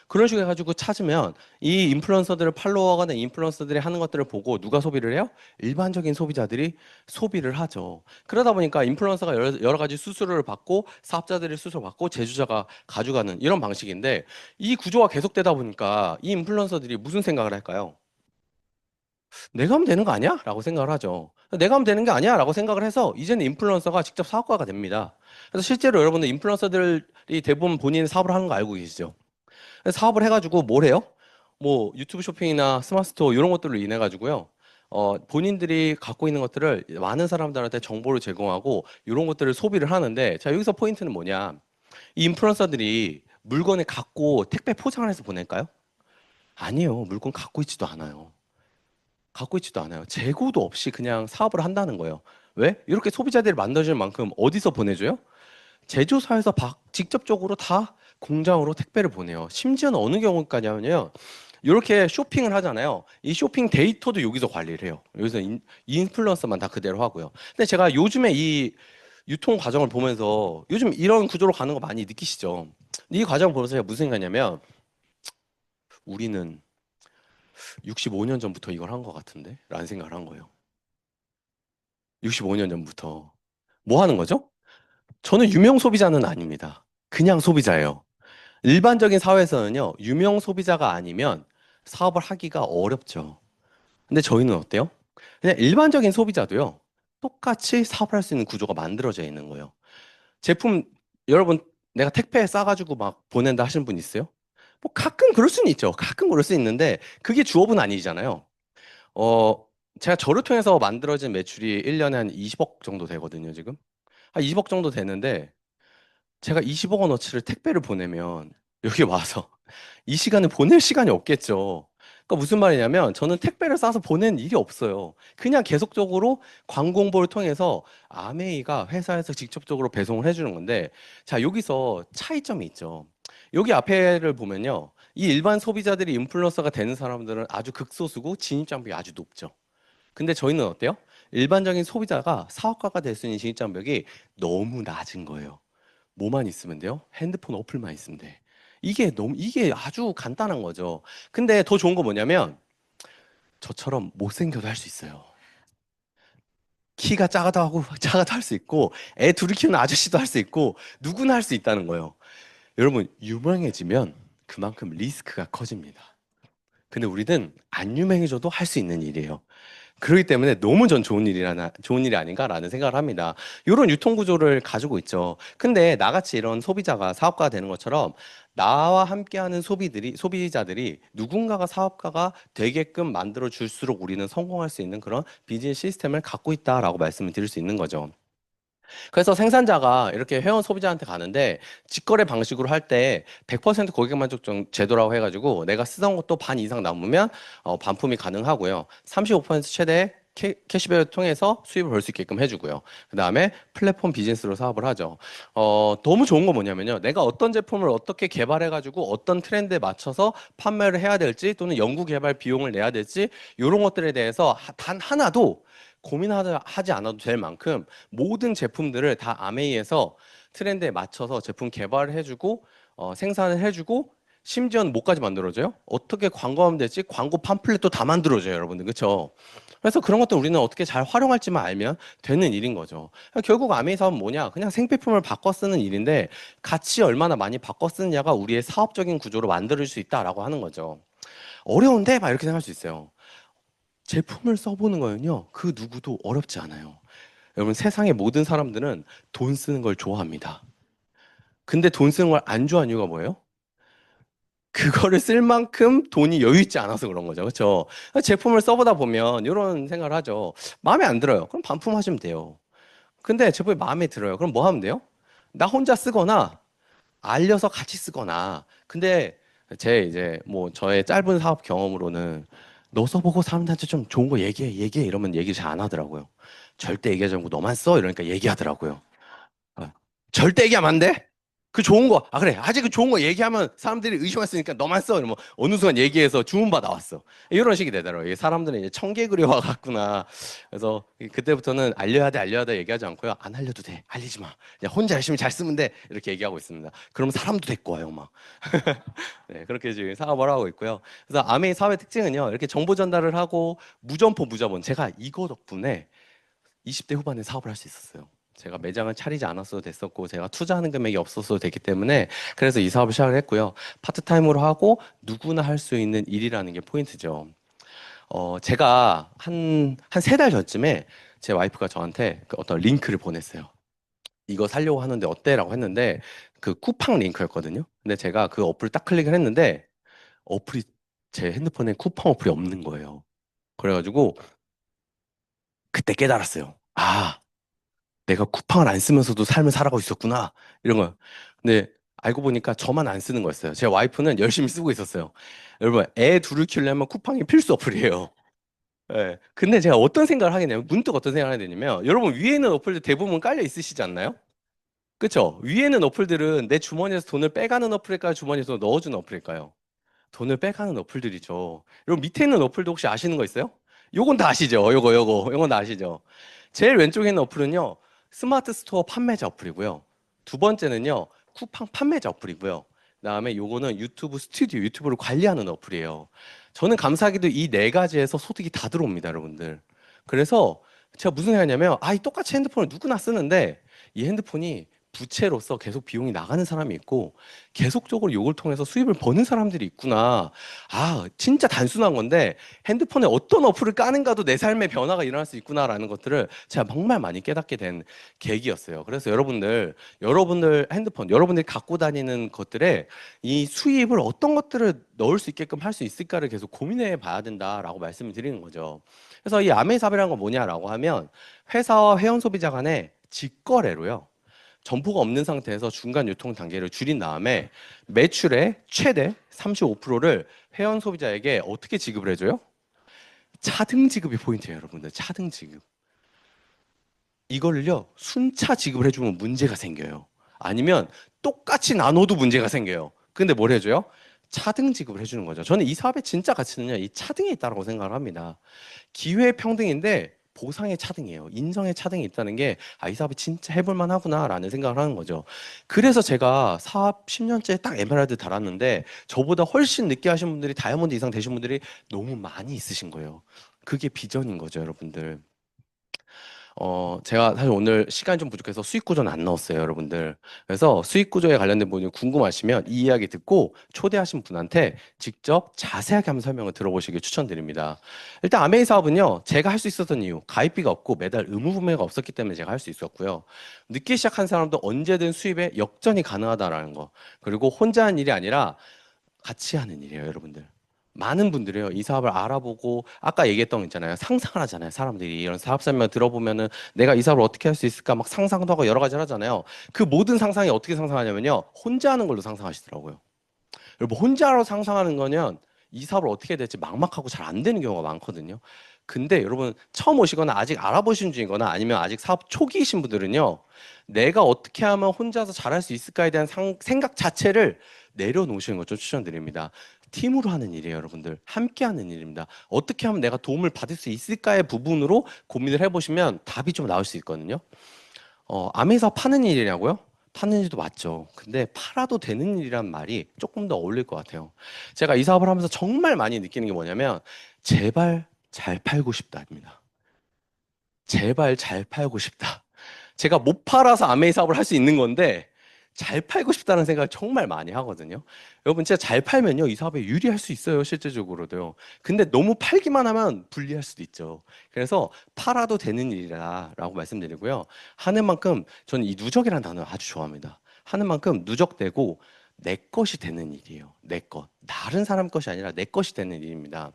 그런 식으로 해가지고 찾으면 이 인플루언서들을 팔로워하거나 인플루언서들이 하는 것들을 보고 누가 소비를 해요? 일반적인 소비자들이 소비를 하죠. 그러다 보니까 인플루언서가 여러 가지 수수료를 받고 사업자들이 수수료 받고 제조자가 가져가는 이런 방식인데 이 구조가 계속되다 보니까 이 인플루언서들이 무슨 생각을 할까요? 내가 하면 되는 거 아니야? 라고 생각을 하죠. 내가 하면 되는 게 아니야? 라고 생각을 해서 이제는 인플루언서가 직접 사업가가 됩니다. 그래서 실제로 여러분들 인플루언서들이 대부분 본인 사업을 하는 거 알고 계시죠? 그래서 사업을 해가지고 뭘 해요? 뭐 유튜브 쇼핑이나 스마트스토어 이런 것들로 인해 가지고요. 본인들이 갖고 있는 것들을 많은 사람들한테 정보를 제공하고 이런 것들을 소비를 하는데 자 여기서 포인트는 뭐냐? 이 인플루언서들이 물건을 갖고 택배 포장을 해서 보낼까요? 아니에요. 물건 갖고 있지도 않아요. 갖고 있지도 않아요. 재고도 없이 그냥 사업을 한다는 거예요. 왜? 이렇게 소비자들이 만들어질 만큼 어디서 보내줘요? 제조사에서 직접적으로 다 공장으로 택배를 보내요. 심지어는 어느 경우까지냐면요. 이렇게 쇼핑을 하잖아요. 이 쇼핑 데이터도 여기서 관리를 해요. 여기서 인플루언서만 다 그대로 하고요. 근데 제가 요즘에 이 유통 과정을 보면서 요즘 이런 구조로 가는 거 많이 느끼시죠? 이 과정 보면서 제가 무슨 생각이냐면 우리는 65년 전부터 이걸 한 것 같은데? 라는 생각을 한 거예요. 65년 전부터. 뭐 하는 거죠? 저는 유명 소비자는 아닙니다. 그냥 소비자예요. 일반적인 사회에서는요, 유명 소비자가 아니면 사업을 하기가 어렵죠. 근데 저희는 어때요? 그냥 일반적인 소비자도요, 똑같이 사업을 할 수 있는 구조가 만들어져 있는 거예요. 제품, 여러분, 내가 택배에 싸가지고 막 보낸다 하시는 분 있어요? 뭐 가끔 그럴 수는 있죠. 가끔 그럴 수 있는데, 그게 주업은 아니잖아요. 어, 제가 저를 통해서 만들어진 매출이 1년에 한 20억 정도 되거든요, 지금. 한 20억 정도 되는데, 제가 20억 원어치를 택배를 보내면, 여기 와서 이 시간을 보낼 시간이 없겠죠. 그러니까 무슨 말이냐면 저는 택배를 싸서 보낸 일이 없어요. 그냥 계속적으로 광고 홍보를 통해서 아메이가 회사에서 직접적으로 배송을 해주는 건데, 자, 여기서 차이점이 있죠. 여기 앞에를 보면요. 이 일반 소비자들이 인플루언서가 되는 사람들은 아주 극소수고 진입장벽이 아주 높죠. 근데 저희는 어때요? 일반적인 소비자가 사업가가 될 수 있는 진입장벽이 너무 낮은 거예요. 뭐만 있으면 돼요? 핸드폰 어플만 있으면 돼. 이게 아주 간단한 거죠. 근데 더 좋은 거 뭐냐면 저처럼 못생겨도 할 수 있어요. 키가 작아도 하고 작아도 할 수 있고 애 둘이 키우는 아저씨도 할 수 있고 누구나 할 수 있다는 거예요. 여러분 유명해지면 그만큼 리스크가 커집니다. 근데 우리는 안 유명해져도 할 수 있는 일이에요. 그렇기 때문에 너무 전 좋은 일이 아닌가라는 생각을 합니다. 이런 유통 구조를 가지고 있죠. 근데 나같이 이런 소비자가 사업가가 되는 것처럼 나와 함께하는 소비자들이 누군가가 사업가가 되게끔 만들어 줄수록 우리는 성공할 수 있는 그런 비즈니스 시스템을 갖고 있다라고 말씀을 드릴 수 있는 거죠. 그래서 생산자가 이렇게 회원 소비자한테 가는데 직거래 방식으로 할 때 100% 고객 만족 제도라고 해가지고 내가 쓰던 것도 반 이상 남으면 반품이 가능하고요. 35% 최대 캐시백을 통해서 수입을 벌 수 있게끔 해주고요. 그 다음에 플랫폼 비즈니스로 사업을 하죠. 너무 좋은 건 뭐냐면요. 내가 어떤 제품을 어떻게 개발해가지고 어떤 트렌드에 맞춰서 판매를 해야 될지 또는 연구 개발 비용을 내야 될지 이런 것들에 대해서 단 하나도 고민하지 않아도 될 만큼 모든 제품들을 다 아메이에서 트렌드에 맞춰서 제품 개발을 해주고 생산을 해주고 심지어는 뭐까지 만들어줘요? 어떻게 광고하면 될지 광고 팜플렛도 다 만들어줘요, 여러분들. 그렇죠? 그래서 그런 것들 우리는 어떻게 잘 활용할지만 알면 되는 일인 거죠. 결국 아메이 사업은 뭐냐? 그냥 생필품을 바꿔 쓰는 일인데 같이 얼마나 많이 바꿔 쓰느냐가 우리의 사업적인 구조로 만들 수 있다라고 하는 거죠. 어려운데 막 이렇게 생각할 수 있어요. 제품을 써보는 거는요, 그 누구도 어렵지 않아요. 여러분, 세상의 모든 사람들은 돈 쓰는 걸 좋아합니다. 근데 돈 쓰는 걸 안 좋아하는 이유가 뭐예요? 그거를 쓸 만큼 돈이 여유 있지 않아서 그런 거죠. 그렇죠? 제품을 써보다 보면 이런 생각을 하죠. 마음에 안 들어요. 그럼 반품하시면 돼요. 근데 제품이 마음에 들어요. 그럼 뭐 하면 돼요? 나 혼자 쓰거나 알려서 같이 쓰거나. 근데 이제 뭐 저의 짧은 사업 경험으로는 너 써보고 사람들한테 좀 좋은 거 얘기해 이러면 얘기 잘 안 하더라고요. 절대 얘기하지 않고 너만 써 이러니까 얘기하더라고요. 아, 절대 얘기하면 안 돼? 그 좋은 거, 아, 그래. 아직 그 좋은 거 얘기하면 사람들이 의심했으니까 너만 써. 이러면 어느 순간 얘기해서 주문받아 왔어. 이런 식이 되더라고요. 이게 사람들은 이제 청개구리 와 갔구나. 그래서 그때부터는 알려야 돼 얘기하지 않고요. 안 알려도 돼. 알리지 마. 그냥 혼자 열심히 잘 쓰면 돼. 이렇게 얘기하고 있습니다. 그럼 사람도 데리고 와요, 막. 네, 그렇게 지금 사업을 하고 있고요. 그래서 아메이 사업의 특징은요. 이렇게 정보 전달을 하고 무점포, 무자본. 제가 이거 덕분에 20대 후반에 사업을 할 수 있었어요. 제가 매장을 차리지 않았어도 됐었고 제가 투자하는 금액이 없었어도 됐기 때문에 그래서 이 사업을 시작을 했고요. 파트타임으로 하고 누구나 할 수 있는 일이라는 게 포인트죠. 제가 한 3달 전쯤에 제 와이프가 저한테 그 어떤 링크를 보냈어요. 이거 살려고 하는데 어때? 라고 했는데 그 쿠팡 링크였거든요. 근데 제가 그 어플을 딱 클릭을 했는데 어플이 제 핸드폰에 쿠팡 어플이 없는 거예요. 그래가지고 그때 깨달았어요. 아, 내가 쿠팡을 안 쓰면서도 삶을 살아가고 있었구나. 이런 거. 근데 알고 보니까 저만 안 쓰는 거였어요. 제 와이프는 열심히 쓰고 있었어요. 여러분, 애 둘을 키우려면 쿠팡이 필수 어플이에요. 예. 근데 제가 어떤 생각을 하게 되냐면, 문득 어떤 생각을 하게 되냐면, 여러분, 위에 있는 어플들 대부분 깔려 있으시지 않나요? 그쵸? 위에 있는 어플들은 내 주머니에서 돈을 빼가는 어플일까요? 주머니에서 넣어주는 어플일까요? 돈을 빼가는 어플들이죠. 여러분, 밑에 있는 어플도 혹시 아시는 거 있어요? 요건 다 아시죠? 요건 다 아시죠? 제일 왼쪽에 있는 어플은요, 스마트 스토어 판매자 어플이고요. 두 번째는요, 쿠팡 판매자 어플이고요. 그다음에 요거는 유튜브 스튜디오, 유튜브를 관리하는 어플이에요. 저는 감사하게도 이 네 가지에서 소득이 다 들어옵니다, 여러분들. 그래서 제가 무슨 생각하냐면, 이 똑같이 핸드폰을 누구나 쓰는데 이 핸드폰이 부채로서 계속 비용이 나가는 사람이 있고 계속적으로 이걸 통해서 수입을 버는 사람들이 있구나. 진짜 단순한 건데 핸드폰에 어떤 어플을 까는가도 내 삶의 변화가 일어날 수 있구나라는 것들을 제가 정말 많이 깨닫게 된 계기였어요. 그래서 여러분들 핸드폰, 여러분들이 갖고 다니는 것들에 이 수입을 어떤 것들을 넣을 수 있게끔 할 수 있을까를 계속 고민해 봐야 된다라고 말씀을 드리는 거죠. 그래서 이 아메이사업이라는 건 뭐냐라고 하면 회사와 회원 소비자 간의 직거래로요. 점포가 없는 상태에서 중간 유통 단계를 줄인 다음에 매출의 최대 35%를 회원 소비자에게 어떻게 지급을 해줘요? 차등 지급이 포인트예요, 여러분들. 차등 지급. 이걸요, 순차 지급을 해주면 문제가 생겨요. 아니면 똑같이 나눠도 문제가 생겨요. 근데 뭘 해줘요? 차등 지급을 해주는 거죠. 저는 이 사업의 진짜 가치는요, 이 차등에 있다고 생각을 합니다. 기회 평등인데 보상의 차등이에요. 인정의 차등이 있다는 게, 이 사업이 진짜 해볼만 하구나라는 생각을 하는 거죠. 그래서 제가 사업 10년째 딱 에메랄드 달았는데, 저보다 훨씬 늦게 하신 분들이, 다이아몬드 이상 되신 분들이 너무 많이 있으신 거예요. 그게 비전인 거죠, 여러분들. 제가 사실 오늘 시간이 좀 부족해서 수익 구조는 안 넣었어요, 여러분들. 그래서 수익 구조에 관련된 부분이 궁금하시면 이 이야기 듣고 초대하신 분한테 직접 자세하게 한번 설명을 들어보시길 추천드립니다. 일단 아메이 사업은요, 제가 할 수 있었던 이유, 가입비가 없고 매달 의무 부매가 없었기 때문에 제가 할 수 있었고요. 늦게 시작한 사람도 언제든 수입에 역전이 가능하다라는 거. 그리고 혼자 하는 일이 아니라 같이 하는 일이에요, 여러분들. 많은 분들이요, 이 사업을 알아보고, 아까 얘기했던 거 있잖아요. 상상을 하잖아요. 사람들이 이런 사업 설명 들어보면은 내가 이 사업을 어떻게 할 수 있을까 막 상상도 하고 여러 가지를 하잖아요. 그 모든 상상이 어떻게 상상하냐면요, 혼자 하는 걸로 상상하시더라고요. 여러분, 혼자로 상상하는 거면 이 사업을 어떻게 해야 될지 막막하고 잘 안 되는 경우가 많거든요. 근데 여러분, 처음 오시거나 아직 알아보신 중이거나 아니면 아직 사업 초기이신 분들은요, 내가 어떻게 하면 혼자서 잘할 수 있을까에 대한 생각 자체를 내려놓으시는 걸 좀 추천드립니다. 팀으로 하는 일이에요, 여러분들. 함께 하는 일입니다. 어떻게 하면 내가 도움을 받을 수 있을까의 부분으로 고민을 해보시면 답이 좀 나올 수 있거든요. 암에서 파는 일이냐고요? 파는 일도 맞죠. 근데 팔아도 되는 일이란 말이 조금 더 어울릴 것 같아요. 제가 이 사업을 하면서 정말 많이 느끼는 게 뭐냐면, 제발 잘 팔고 싶다입니다. 제발 잘 팔고 싶다. 제가 못 팔아서 아메이 사업을 할 수 있는 건데 잘 팔고 싶다는 생각을 정말 많이 하거든요. 여러분, 진짜 잘 팔면요, 이 사업에 유리할 수 있어요, 실제적으로도요. 근데 너무 팔기만 하면 불리할 수도 있죠. 그래서 팔아도 되는 일이라고 말씀드리고요. 하는 만큼, 저는 이 누적이라는 단어를 아주 좋아합니다. 하는 만큼 누적되고 내 것이 되는 일이에요. 내 것. 다른 사람 것이 아니라 내 것이 되는 일입니다.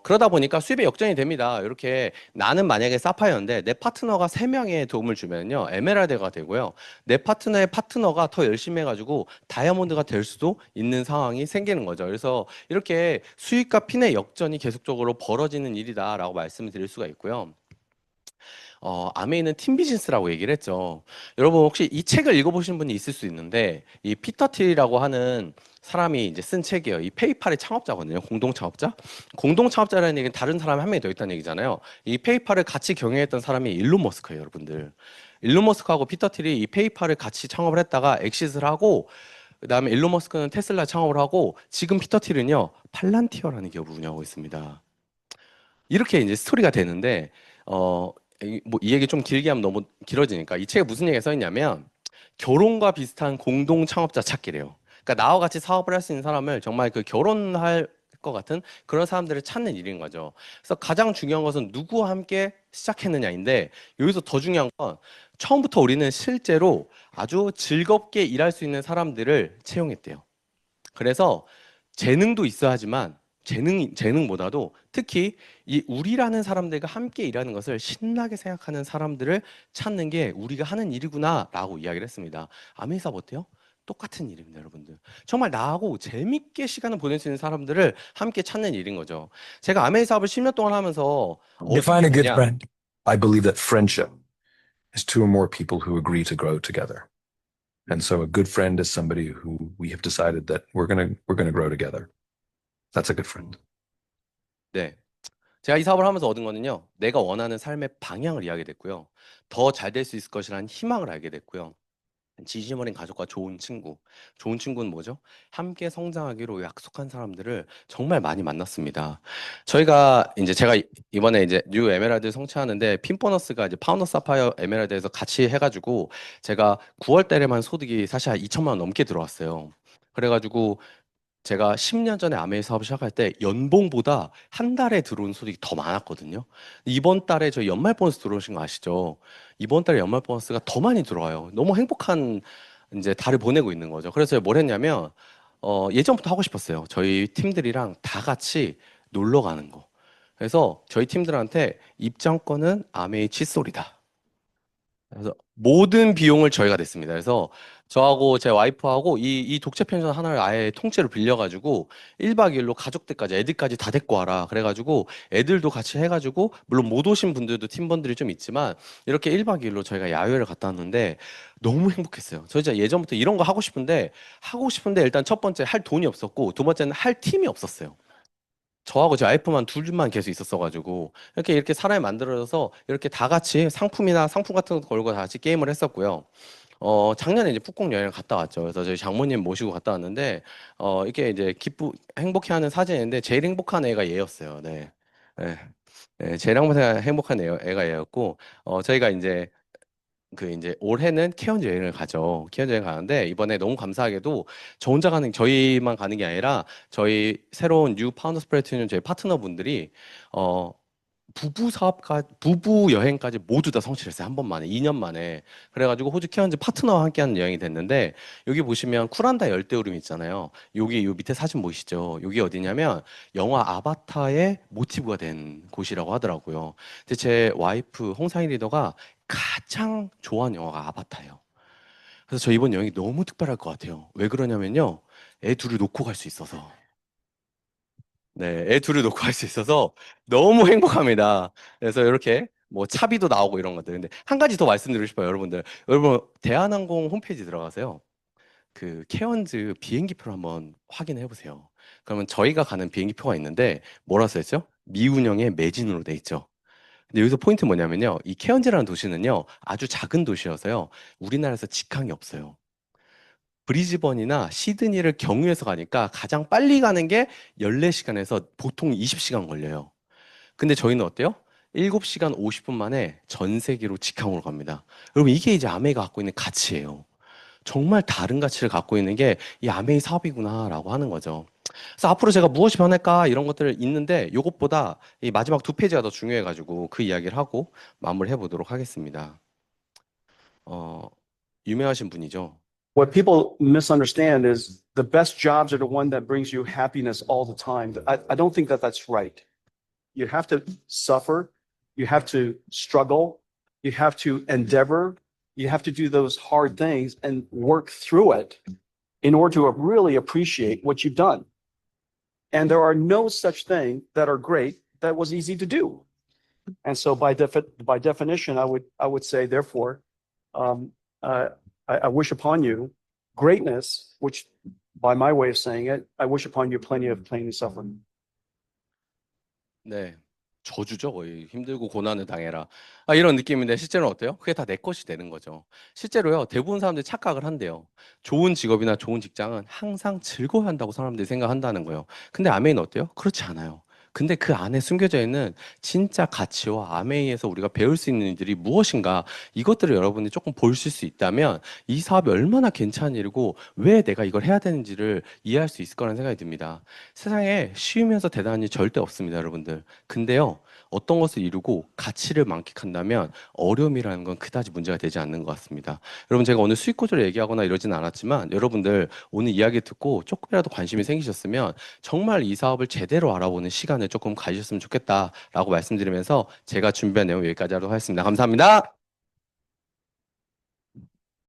그러다 보니까 수입에 역전이 됩니다. 이렇게 나는 만약에 사파이어인데 내 파트너가 3명의 도움을 주면요, 에메랄드가 되고요. 내 파트너의 파트너가 더 열심히 해가지고 다이아몬드가 될 수도 있는 상황이 생기는 거죠. 그래서 이렇게 수익과 핀의 역전이 계속적으로 벌어지는 일이다라고 말씀을 드릴 수가 있고요. 아메이는 팀 비즈니스라고 얘기를 했죠. 여러분, 혹시 이 책을 읽어보신 분이 있을 수 있는데, 이 피터 틸이라고 하는 사람이 이제 쓴 책이에요. 이 페이팔의 창업자거든요. 공동 창업자. 공동 창업자라는 얘기는 다른 사람이 한 명이 더 있다는 얘기잖아요. 이 페이팔을 같이 경영했던 사람이 일론 머스크예요, 여러분들. 일론 머스크하고 피터 틸이 이 페이팔을 같이 창업을 했다가 엑시트를 하고, 그다음에 일론 머스크는 테슬라 창업을 하고, 지금 피터 틸은요, 팔란티어라는 기업을 운영하고 있습니다. 이렇게 이제 스토리가 되는데, 이 얘기 좀 길게 하면 너무 길어지니까, 이 책에 무슨 얘기가 써 있냐면, 결혼과 비슷한 공동 창업자 찾기래요. 그러니까 나와 같이 사업을 할 수 있는 사람을, 정말 그 결혼할 것 같은 그런 사람들을 찾는 일인 거죠. 그래서 가장 중요한 것은 누구와 함께 시작했느냐인데, 여기서 더 중요한 건 처음부터 우리는 실제로 아주 즐겁게 일할 수 있는 사람들을 채용했대요. 그래서 재능도 있어야 하지만 재능보다도 특히 이 우리라는 사람들과 함께 일하는 것을 신나게 생각하는 사람들을 찾는 게 우리가 하는 일이구나라고 이야기를 했습니다. 아메이사업 어때요? 똑같은 일입니다, 여러분들. 정말 나하고 재밌게 시간을 보낼 수 있는 사람들을 함께 찾는 일인 거죠. 제가 아메이 사업을 10년 동안 하면서 Define a good 어떻게 friend. I believe that friendship is two or more people who agree to grow together. And so a good friend is somebody who we have decided that we're gonna grow together. That's a good friend. 네. 제가 이 사업을 하면서 얻은 거는요, 내가 원하는 삶의 방향을 이해하게 됐고요. 더 잘 될 수 있을 것이라는 희망을 알게 됐고요. 진심 어린 가족과 좋은 친구. 좋은 친구는 뭐죠? 함께 성장하기로 약속한 사람들을 정말 많이 만났습니다. 제가 이번에 이제 뉴 에메랄드 성취하는데 핀 보너스가 이제 파운더 사파이어 에메랄드에서 같이 해가지고 제가 9월 달에만 소득이 사실 한 2천만 원 넘게 들어왔어요. 그래가지고 제가 10년 전에 아메이 사업을 시작할 때 연봉보다 한 달에 들어온 소득이 더 많았거든요. 이번 달에 저 연말 보너스 들어오신 거 아시죠? 이번 달에 연말 보너스가 더 많이 들어와요. 너무 행복한 이제 달을 보내고 있는 거죠. 그래서 제가 뭘 했냐면 예전부터 하고 싶었어요. 저희 팀들이랑 다 같이 놀러 가는 거. 그래서 저희 팀들한테 입장권은 아메이 칫솔이다. 그래서 모든 비용을 저희가 냈습니다. 그래서 저하고 제 와이프하고 이 독채 펜션 하나를 아예 통째로 빌려가지고 1박 2일로 가족들까지 애들까지 다 데리고 와라. 그래가지고 애들도 같이 해가지고 물론 못 오신 분들도 팀원들이 좀 있지만 이렇게 1박 2일로 저희가 야외를 갔다 왔는데 너무 행복했어요. 저 진짜 예전부터 이런 거 하고 싶은데 일단 첫 번째 할 돈이 없었고 두 번째는 할 팀이 없었어요. 저하고 제 와이프만 둘만 계속 있었어가지고 이렇게 사람이 만들어져서 이렇게 다 같이 상품이나 상품 같은 거 걸고 다 같이 게임을 했었고요. 작년에 이제 푸꾸옥 여행을 갔다 왔죠. 그래서 저희 장모님 모시고 갔다 왔는데 이게 이제 행복해하는 사진인데 제일 행복한 애가 얘였어요. 네. 네. 네, 제일 행복한 애가 얘였고 저희가 이제 올해는 케언즈 여행을 가죠. 케언즈 여행 가는데 이번에 너무 감사하게도 저희만 가는 게 아니라 저희 새로운 뉴 파운더 스프레드 유니언 저희 파트너분들이 어 부부 여행까지 모두 다 성취를 했어요. 한 번 만에, 2년 만에. 그래가지고 호주 케언즈 파트너와 함께하는 여행이 됐는데 여기 보시면 쿠란다 열대우림 있잖아요. 여기 요 밑에 사진 보이시죠? 여기 어디냐면 영화 아바타의 모티브가 된 곳이라고 하더라고요. 근데 제 와이프 홍상희 리더가 가장 좋아하는 영화가 아바타예요. 그래서 저 이번 여행이 너무 특별할 것 같아요. 왜 그러냐면요. 애 둘을 놓고 갈 수 있어서. 네, 애 둘을 놓고 할 수 있어서 너무 행복합니다. 그래서 이렇게 뭐 차비도 나오고 이런 것들. 근데 한 가지 더 말씀드리고 싶어요, 여러분들. 여러분, 대한항공 홈페이지 들어가세요. 그 케언즈 비행기표를 한번 확인해 보세요. 그러면 저희가 가는 비행기표가 있는데 뭐라 써있죠? 미운영의 매진으로 돼 있죠. 근데 여기서 포인트 뭐냐면요. 이 케언즈라는 도시는요, 아주 작은 도시여서요, 우리나라에서 직항이 없어요. 브리즈번이나 시드니를 경유해서 가니까 가장 빨리 가는 게 14시간에서 보통 20시간 걸려요. 근데 저희는 어때요? 7시간 50분 만에 전 세계로 직항으로 갑니다. 여러분, 이게 이제 아메이가 갖고 있는 가치예요. 정말 다른 가치를 갖고 있는 게 이 아메이 사업이구나라고 하는 거죠. 그래서 앞으로 제가 무엇이 변할까 이런 것들 있는데 이것보다 이 마지막 두 페이지가 더 중요해가지고 그 이야기를 하고 마무리해 보도록 하겠습니다. 유명하신 분이죠. What people misunderstand is the best jobs are the one that brings you happiness all the time. I don't think that that's right. You have to suffer. You have to struggle. You have to endeavor. You have to do those hard things and work through it in order to really appreciate what you've done. And there are no such thing that are great that was easy to do. And so by definition, I would say, therefore, I wish upon you greatness, which by my way of saying it, I wish upon you plenty of pain and suffering. 네. 저주죠, 거의. 힘들고 고난을 당해라. 이런 느낌인데 실제로는 어때요? 그게 다 내 것이 되는 거죠. 실제로요, 대부분 사람들이 착각을 한대요. 좋은 직업이나 좋은 직장은 항상 즐거워한다고 사람들이 생각한다는 거예요. 근데 아메이는 어때요? 그렇지 않아요. 근데 그 안에 숨겨져 있는 진짜 가치와 아메이에서 우리가 배울 수 있는 일들이 무엇인가, 이것들을 여러분이 조금 보실 수 있다면 이 사업이 얼마나 괜찮은 일이고 왜 내가 이걸 해야 되는지를 이해할 수 있을 거라는 생각이 듭니다. 세상에 쉬우면서 대단한 일 절대 없습니다, 여러분들. 근데요, 어떤 것을 이루고 가치를 만끽한다면 어려움이라는 건 그다지 문제가 되지 않는 것 같습니다. 여러분, 제가 오늘 수익 구조를 얘기하거나 이러진 않았지만 여러분들 오늘 이야기 듣고 조금이라도 관심이 생기셨으면 정말 이 사업을 제대로 알아보는 시간을 조금 가지셨으면 좋겠다라고 말씀드리면서 제가 준비한 내용 여기까지 하도록 하겠습니다. 감사합니다.